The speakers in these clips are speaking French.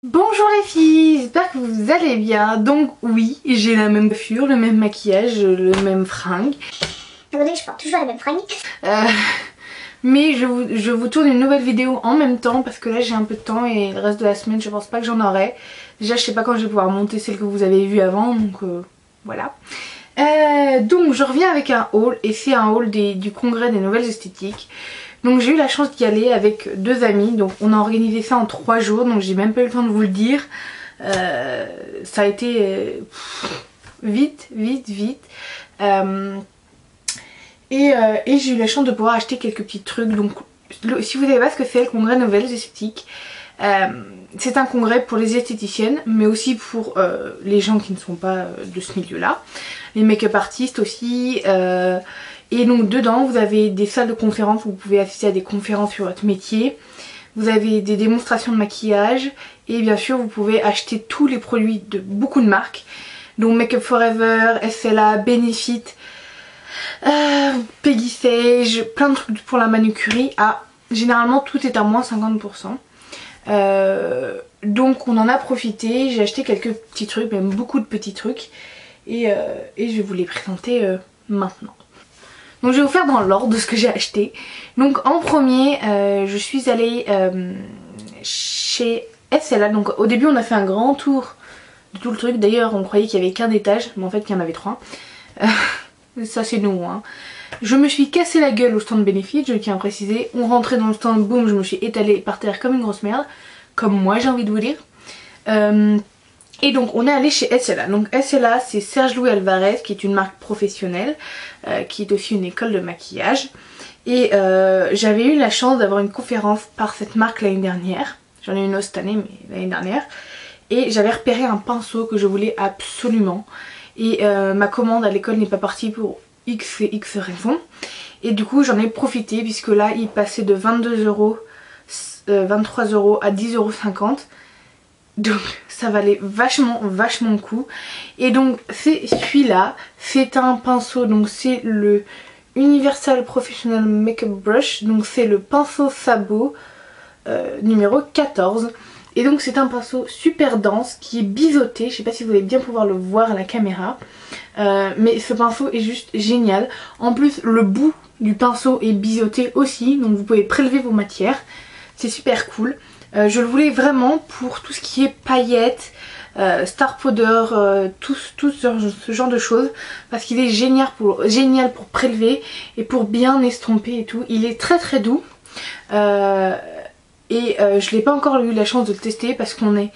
Bonjour les filles, j'espère que vous allez bien. Donc oui, j'ai la même coiffure, le même maquillage, le même fringue. Aujourd'hui je porte toujours la même fringue. Mais je vous tourne une nouvelle vidéo en même temps parce que là j'ai un peu de temps et le reste de la semaine je pense pas que j'en aurai. Déjà je sais pas quand je vais pouvoir monter celle que vous avez vue avant, donc voilà. Donc je reviens avec un haul et c'est un haul du congrès des nouvelles esthétiques. Donc j'ai eu la chance d'y aller avec deux amis, donc on a organisé ça en 3 jours, donc j'ai même pas eu le temps de vous le dire. Ça a été vite. Et j'ai eu la chance de pouvoir acheter quelques petits trucs. Donc si vous savez pas ce que c'est le congrès nouvelles esthétiques, c'est un congrès pour les esthéticiennes mais aussi pour les gens qui ne sont pas de ce milieu là, les make-up artistes aussi, et donc dedans vous avez des salles de conférences où vous pouvez assister à des conférences sur votre métier, vous avez des démonstrations de maquillage et bien sûr vous pouvez acheter tous les produits de beaucoup de marques, donc Make Up Forever, SLA, Benefit, Peggy Sage, plein de trucs pour la manucurie. Généralement tout est à moins 50%. Donc on en a profité, j'ai acheté quelques petits trucs, même beaucoup de petits trucs, et je vais vous les présenter maintenant. Donc je vais vous faire dans l'ordre de ce que j'ai acheté. Donc en premier je suis allée chez SLA. Donc au début on a fait un grand tour de tout le truc, d'ailleurs on croyait qu'il y avait qu'un étage mais en fait il y en avait 3. Ça c'est nous hein. Je me suis cassé la gueule au stand Benefit, je tiens à préciser. On rentrait dans le stand, boum, je me suis étalée par terre comme une grosse merde. Comme moi j'ai envie de vous dire. Et donc on est allé chez SLA. Donc SLA c'est Serge Louis Alvarez qui est une marque professionnelle, qui est aussi une école de maquillage. Et j'avais eu la chance d'avoir une conférence par cette marque l'année dernière. J'en ai une autre cette année mais l'année dernière. Et j'avais repéré un pinceau que je voulais absolument. Et ma commande à l'école n'est pas partie pour X et X raisons. Et du coup j'en ai profité puisque là il passait de 22 €, 23 € à 10,50 €. Donc ça valait vachement le coup. Et donc c'est celui-là, c'est un pinceau, donc c'est le Universal Professional Makeup Brush. Donc c'est le pinceau sabot numéro 14. Et donc c'est un pinceau super dense qui est biseauté. Je sais pas si vous allez bien pouvoir le voir à la caméra. Mais ce pinceau est juste génial. En plus le bout du pinceau est biseauté aussi. Donc vous pouvez prélever vos matières. C'est super cool. Je le voulais vraiment pour tout ce qui est paillettes, star powder, tout ce genre de choses. Parce qu'il est génial pour prélever et pour bien estomper et tout. Il est très doux. Je n'ai pas encore eu la chance de le tester parce qu'on est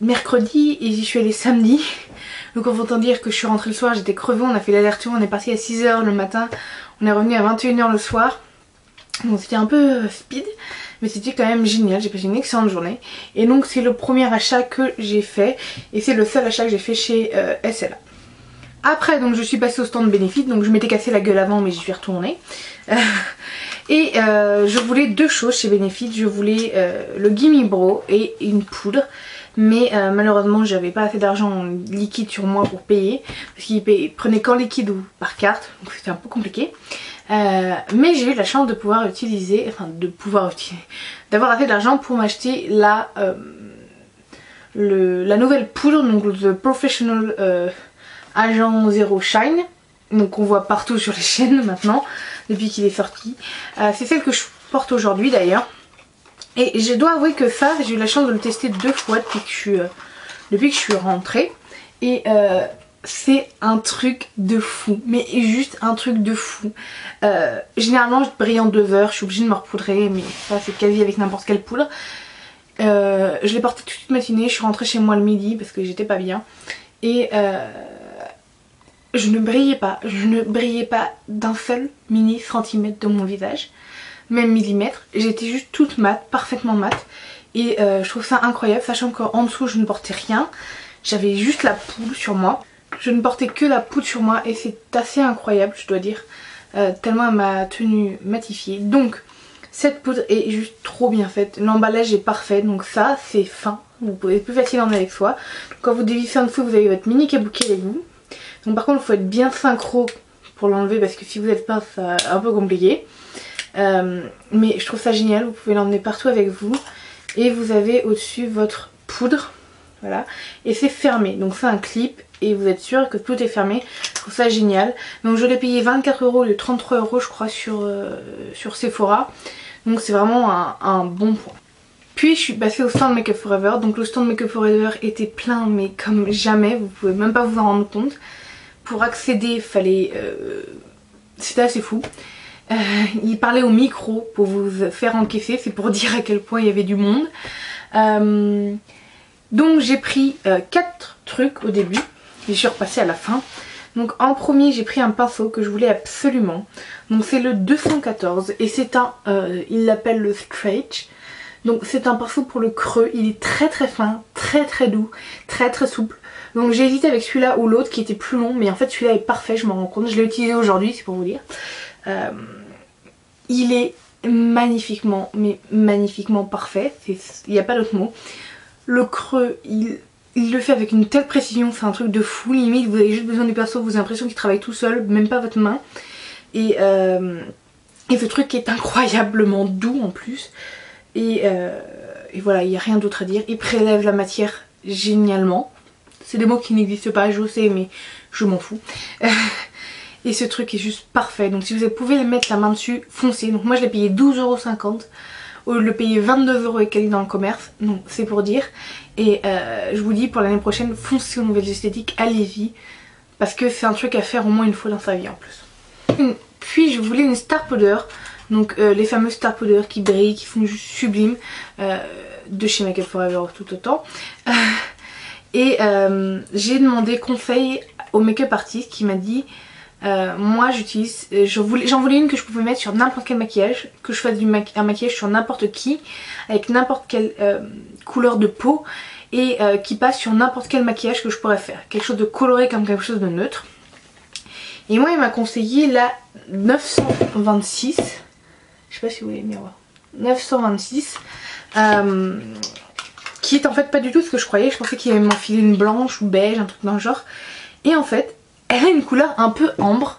mercredi et j'y suis allée samedi. Donc autant dire que je suis rentrée le soir, j'étais crevée, on a fait l'aller-retour, on est parti à 6 h le matin, on est revenu à 21 h le soir. Donc c'était un peu speed, mais c'était quand même génial, j'ai passé une excellente journée. Et donc c'est le premier achat que j'ai fait et c'est le seul achat que j'ai fait chez SLA. Après donc je suis passée au stand Benefit, donc je m'étais cassé la gueule avant mais j'y suis retournée. Et je voulais deux choses chez Benefit, je voulais le Gimme Brow et une poudre. Mais malheureusement j'avais pas assez d'argent en liquide sur moi pour payer. Parce qu'ils prenaient qu'en liquide ou par carte, donc c'était un peu compliqué. Mais j'ai eu la chance de pouvoir utiliser, d'avoir assez d'argent pour m'acheter la nouvelle poudre, donc le Professional Agent Zero Shine. Donc on voit partout sur les chaînes maintenant, depuis qu'il est sorti. C'est celle que je porte aujourd'hui d'ailleurs. Et je dois avouer que ça, j'ai eu la chance de le tester 2 fois depuis que je suis rentrée. Et c'est un truc de fou, mais juste un truc de fou. Généralement je brille en 2 heures, je suis obligée de me repoudrer, mais ça c'est quasi avec n'importe quelle poudre. Je l'ai porté toute matinée, je suis rentrée chez moi le midi parce que j'étais pas bien. Et je ne brillais pas d'un seul mini centimètre de mon visage. Même millimètre, j'étais juste toute mate, parfaitement mate. Et je trouve ça incroyable, sachant qu'en dessous je ne portais rien. J'avais juste la poudre sur moi. Je ne portais que la poudre sur moi et c'est assez incroyable je dois dire. Tellement elle m'a tenue matifiée. Donc cette poudre est juste trop bien faite. L'emballage est parfait, donc ça c'est fin. Vous pouvez plus facile l'emmener avec soi. Quand vous dévissez en dessous vous avez votre mini kabuki avec vous. Donc par contre il faut être bien synchro pour l'enlever parce que si vous n'êtes pas c'est un peu compliqué. Mais je trouve ça génial, vous pouvez l'emmener partout avec vous. Et vous avez au-dessus votre poudre. Voilà. Et c'est fermé. Donc c'est un clip et vous êtes sûr que tout est fermé. Je trouve ça génial. Donc je l'ai payé 24 € au lieu de 33 € je crois sur Sephora. Donc c'est vraiment un bon point. Puis je suis passée au stand Make Up For Ever. Donc le stand Make Up For Ever était plein mais comme jamais. Vous pouvez même pas vous en rendre compte. Pour accéder il fallait... c'était assez fou. Il parlait au micro pour vous faire encaisser. C'est pour dire à quel point il y avait du monde. Donc j'ai pris 4 trucs au début. Et je suis repassée à la fin. Donc en premier j'ai pris un pinceau que je voulais absolument. Donc c'est le 214 et c'est un, il l'appelle le Stretch. Donc c'est un pinceau pour le creux, il est très très fin, très doux, très souple. Donc j'ai hésité avec celui-là ou l'autre qui était plus long, mais en fait celui-là est parfait, je m'en rends compte. Je l'ai utilisé aujourd'hui, c'est pour vous dire. Il est magnifiquement, mais magnifiquement parfait, il n'y a pas d'autre mot. Le creux, il le fait avec une telle précision, c'est un truc de fou, limite vous avez juste besoin du pinceau, vous avez l'impression qu'il travaille tout seul, même pas votre main. Et ce truc est incroyablement doux en plus. Et voilà, il n'y a rien d'autre à dire. Il prélève la matière génialement. C'est des mots qui n'existent pas, je sais, mais je m'en fous. Et ce truc est juste parfait. Donc si vous pouvez mettre la main dessus, foncez. Donc moi je l'ai payé 12,50 € au lieu de le payer 22 € et qu'elle est dans le commerce. Donc c'est pour dire. Et je vous dis pour l'année prochaine, foncez aux nouvelles esthétiques, allez-y. Parce que c'est un truc à faire au moins une fois dans sa vie en plus. Puis je voulais une star powder. Donc les fameux star powder qui brillent, qui sont juste sublimes. De chez Make Up For Ever tout autant. Et j'ai demandé conseil au make-up artiste qui m'a dit moi j'utilise, j'en voulais une que je pouvais mettre sur n'importe quel maquillage, que je fasse un maquillage sur n'importe qui, avec n'importe quelle couleur de peau et qui passe sur n'importe quel maquillage que je pourrais faire. Quelque chose de coloré comme quelque chose de neutre. Et moi il m'a conseillé la 926, je sais pas si vous voyez le miroir, 926 qui est en fait pas du tout ce que je croyais. Je pensais qu'il allait m'enfiler une blanche ou beige, un truc dans le genre. Et en fait, elle a une couleur un peu ambre.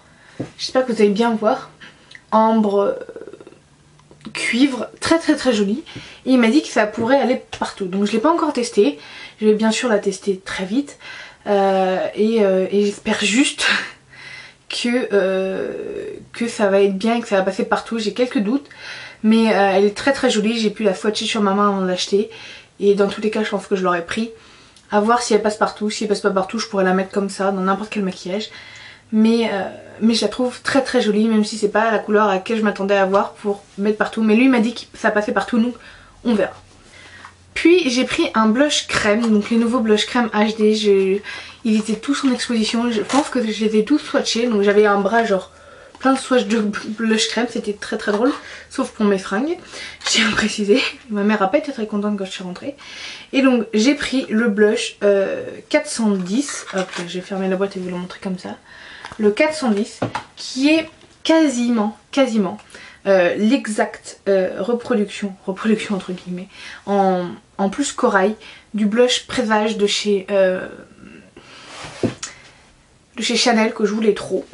J'espère que vous allez bien voir. Ambre cuivre, très jolie. Et il m'a dit que ça pourrait aller partout. Donc je l'ai pas encore testé. Je vais bien sûr la tester très vite. Et j'espère juste que ça va être bien et que ça va passer partout. J'ai quelques doutes. Mais elle est très jolie. J'ai pu la swatcher sur ma main avant de l'acheter. Et dans tous les cas je pense que je l'aurais pris. À voir si elle passe partout. Si elle passe pas partout je pourrais la mettre comme ça dans n'importe quel maquillage. Mais je la trouve très jolie. Même si c'est pas la couleur à laquelle je m'attendais à avoir pour mettre partout. Mais lui il m'a dit que ça passait partout, donc on verra. Puis j'ai pris un blush crème. Donc les nouveaux blush crème HD. Ils étaient tous en exposition. Je pense que je les ai tous swatchés. Donc j'avais un bras genre plein de swatchs de blush crème, c'était très drôle, sauf pour mes fringues, je tiens à préciser. Ma mère a pas été très contente quand je suis rentrée. Et donc j'ai pris le blush 410, hop j'ai fermé la boîte et vous le montrer comme ça, le 410 qui est quasiment l'exacte reproduction entre guillemets, en plus corail, du blush Présage de chez Chanel que je voulais trop.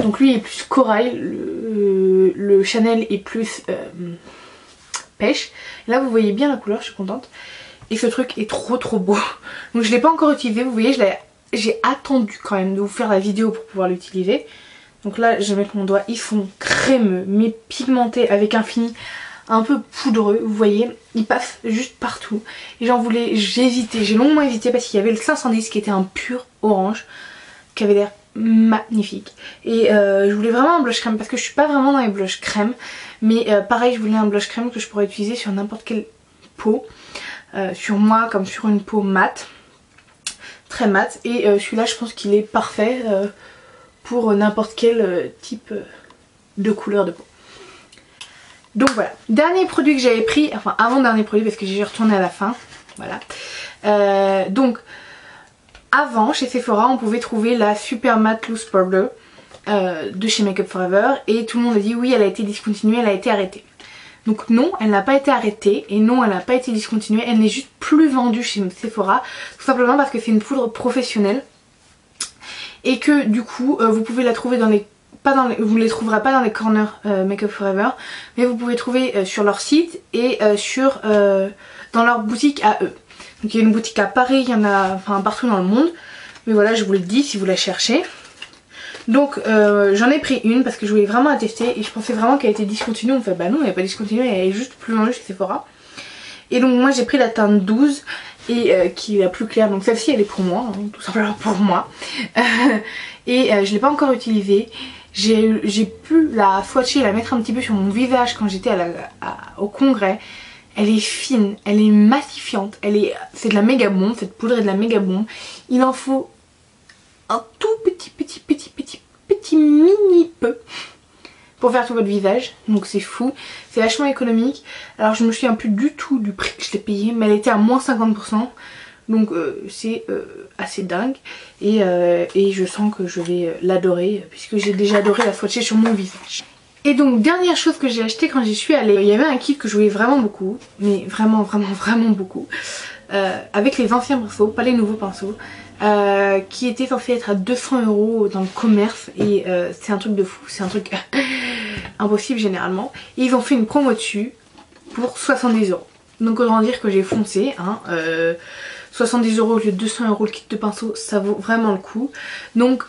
Donc lui est plus corail, le Chanel est plus pêche. Et là vous voyez bien la couleur, je suis contente. Et ce truc est trop beau. Donc je l'ai pas encore utilisé, vous voyez, j'ai attendu quand même de vous faire la vidéo pour pouvoir l'utiliser. Donc là je vais mettre mon doigt, ils sont crémeux mais pigmentés avec un fini un peu poudreux, vous voyez, ils passent juste partout. Et j'ai hésité, j'ai longuement hésité parce qu'il y avait le 510 qui était un pur orange, qui avait l'air magnifique. Et je voulais vraiment un blush crème parce que je suis pas vraiment dans les blush crème. Mais pareil, je voulais un blush crème que je pourrais utiliser sur n'importe quelle peau. Sur moi comme sur une peau mate. Très mate. Et celui-là je pense qu'il est parfait pour n'importe quel type de couleur de peau. Donc voilà. Dernier produit que j'avais pris. Enfin avant-dernier produit parce que j'ai retourné à la fin. Voilà. Donc avant, chez Sephora, on pouvait trouver la Super Matte Loose Powder de chez Make Up For Ever. Et tout le monde a dit oui, elle a été discontinuée, elle a été arrêtée. Donc non, elle n'a pas été arrêtée. Et non, elle n'a pas été discontinuée. Elle n'est juste plus vendue chez Sephora. Tout simplement parce que c'est une poudre professionnelle. Et que du coup, vous pouvez la trouver dans les... vous ne les trouverez pas dans les corners Make Up For Ever. Mais vous pouvez trouver sur leur site et dans leur boutique à eux. Donc il y a une boutique à Paris, il y en a enfin partout dans le monde. Mais voilà, je vous le dis si vous la cherchez. Donc j'en ai pris une parce que je voulais vraiment la tester et je pensais vraiment qu'elle était discontinue. En fait bah non, elle n'est pas discontinue, elle est juste plus vendue chez Sephora. Et donc moi j'ai pris la teinte 12 et qui est la plus claire. Donc celle-ci elle est pour moi, hein, tout simplement pour moi. Et je ne l'ai pas encore utilisée. J'ai pu la swatcher et la mettre un petit peu sur mon visage quand j'étais au congrès. Elle est fine, elle est massifiante, c'est de la méga bombe, cette poudre est de la méga bombe. Il en faut un tout petit mini peu pour faire tout votre visage, donc c'est fou, c'est vachement économique. Alors je me souviens plus du tout du prix que je l'ai payé, mais elle était à moins 50%, donc c'est assez dingue. Et je sens que je vais l'adorer, puisque j'ai déjà adoré la swatcher sur mon visage. Et donc dernière chose que j'ai acheté quand j'y suis allée, il y avait un kit que je voulais vraiment beaucoup, mais vraiment beaucoup, avec les anciens pinceaux, pas les nouveaux pinceaux, qui était censé être à 200 € dans le commerce et c'est un truc de fou, c'est un truc impossible généralement. Et ils ont fait une promo dessus pour 70 €. Donc autant dire que j'ai foncé, hein, 70 € au lieu de 200 € le kit de pinceau, ça vaut vraiment le coup. Donc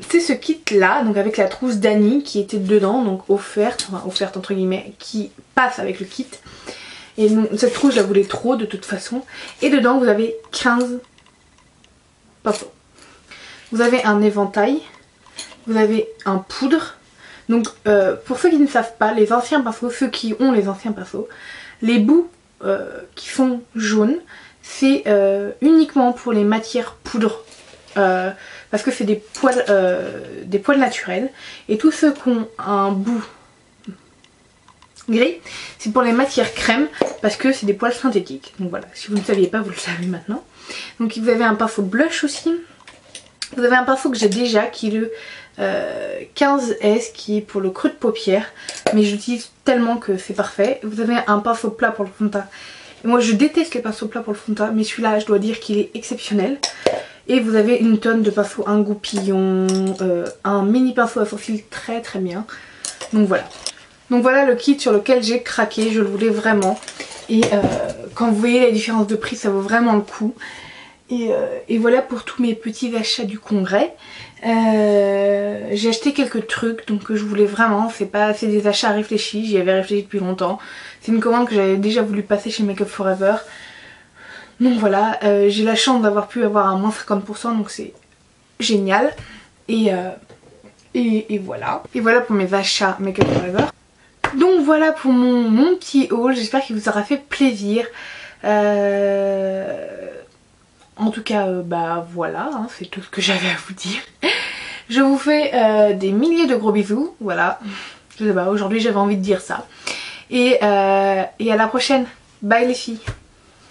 c'est ce kit là, donc avec la trousse d'Annie qui était dedans, donc offerte entre guillemets, qui passe avec le kit. Et donc, cette trousse je la voulais trop de toute façon. Et dedans vous avez 15 pinceaux. Vous avez un éventail, vous avez un poudre. Donc pour ceux qui ne savent pas, les anciens pinceaux, ceux qui ont les anciens pinceaux, les bouts qui sont jaunes, c'est uniquement pour les matières poudre, parce que c'est des poils naturels. Et tous ceux qui ont un bout gris, c'est pour les matières crème, parce que c'est des poils synthétiques. Donc voilà, si vous ne saviez pas, vous le savez maintenant. Donc vous avez un pinceau blush aussi. Vous avez un pinceau que j'ai déjà, qui est le 15S, qui est pour le creux de paupière, mais j'utilise tellement que c'est parfait. Vous avez un pinceau plat pour le fond de teint. Et moi je déteste les pinceaux plats pour le fond de teint, mais celui-là je dois dire qu'il est exceptionnel. Et vous avez une tonne de pinceaux, un goupillon, un mini pinceau à sourcils très bien. Donc voilà. Donc voilà le kit sur lequel j'ai craqué, je le voulais vraiment. Et quand vous voyez la différence de prix, ça vaut vraiment le coup. Et voilà pour tous mes petits achats du congrès. J'ai acheté quelques trucs donc que je voulais vraiment, c'est des achats réfléchis, j'y avais réfléchi depuis longtemps. C'est une commande que j'avais déjà voulu passer chez Make Up For Ever. Donc voilà, j'ai la chance d'avoir pu avoir un moins 50%, donc c'est génial. Et voilà. Et voilà pour mes achats Make Up For Ever. Donc voilà pour mon petit haul, j'espère qu'il vous aura fait plaisir. En tout cas, bah voilà, hein, c'est tout ce que j'avais à vous dire. Je vous fais des milliers de gros bisous, voilà. Je sais pas, aujourd'hui j'avais envie de dire ça. Et à la prochaine. Bye les filles.